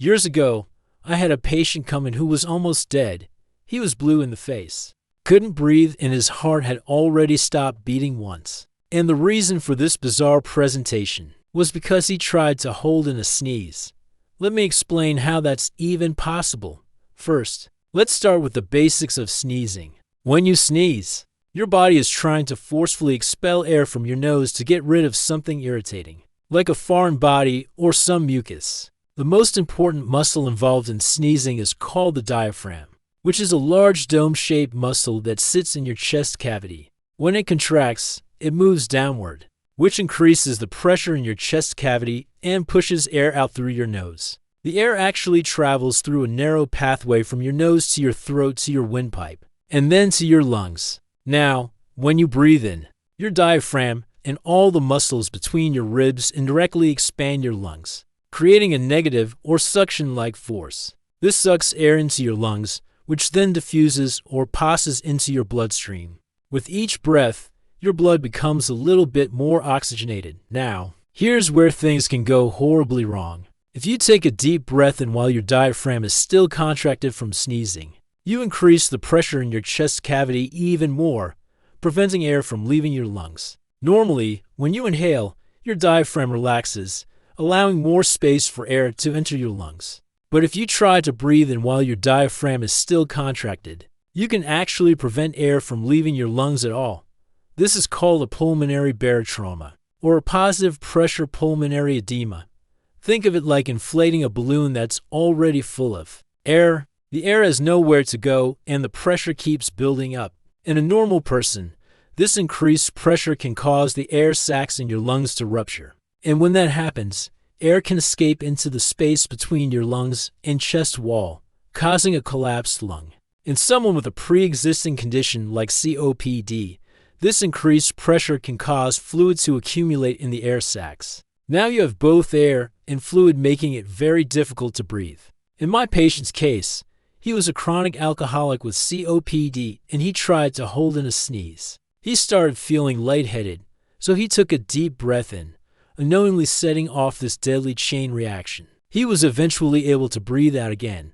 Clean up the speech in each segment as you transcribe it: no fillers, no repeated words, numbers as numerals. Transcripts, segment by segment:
Years ago, I had a patient come in who was almost dead. He was blue in the face, couldn't breathe, and his heart had already stopped beating once. And the reason for this bizarre presentation was because he tried to hold in a sneeze. Let me explain how that's even possible. First, let's start with the basics of sneezing. When you sneeze, your body is trying to forcefully expel air from your nose to get rid of something irritating, like a foreign body or some mucus. The most important muscle involved in sneezing is called the diaphragm, which is a large dome-shaped muscle that sits in your chest cavity. When it contracts, it moves downward, which increases the pressure in your chest cavity and pushes air out through your nose. The air actually travels through a narrow pathway from your nose to your throat to your windpipe, and then to your lungs. Now, when you breathe in, your diaphragm and all the muscles between your ribs indirectly expand your lungs, creating a negative or suction-like force. This sucks air into your lungs, which then diffuses or passes into your bloodstream. With each breath, your blood becomes a little bit more oxygenated. Now, here's where things can go horribly wrong. If you take a deep breath in while your diaphragm is still contracted from sneezing, you increase the pressure in your chest cavity even more, preventing air from leaving your lungs. Normally, when you inhale, your diaphragm relaxes, allowing more space for air to enter your lungs. But if you try to breathe in while your diaphragm is still contracted, you can actually prevent air from leaving your lungs at all. This is called a pulmonary barotrauma, or a positive pressure pulmonary edema. Think of it like inflating a balloon that's already full of air. The air has nowhere to go, and the pressure keeps building up. In a normal person, this increased pressure can cause the air sacs in your lungs to rupture. And when that happens, air can escape into the space between your lungs and chest wall, causing a collapsed lung. In someone with a pre-existing condition like COPD, this increased pressure can cause fluid to accumulate in the air sacs. Now you have both air and fluid, making it very difficult to breathe. In my patient's case, he was a chronic alcoholic with COPD, and he tried to hold in a sneeze. He started feeling lightheaded, so he took a deep breath in, unknowingly setting off this deadly chain reaction. He was eventually able to breathe out again,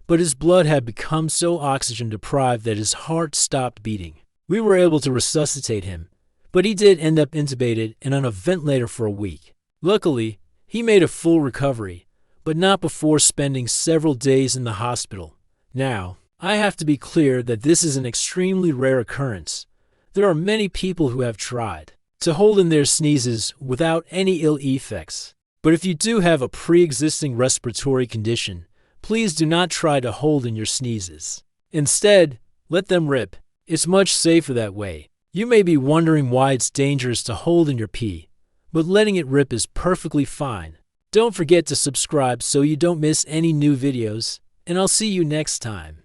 but his blood had become so oxygen deprived that his heart stopped beating. We were able to resuscitate him, but he did end up intubated and on a ventilator for a week. Luckily, he made a full recovery, but not before spending several days in the hospital. Now, I have to be clear that this is an extremely rare occurrence. There are many people who have tried to hold in their sneezes without any ill effects. But if you do have a pre-existing respiratory condition, please do not try to hold in your sneezes. Instead, let them rip. It's much safer that way. You may be wondering why it's dangerous to hold in your pee, but letting it rip is perfectly fine. Don't forget to subscribe so you don't miss any new videos, and I'll see you next time.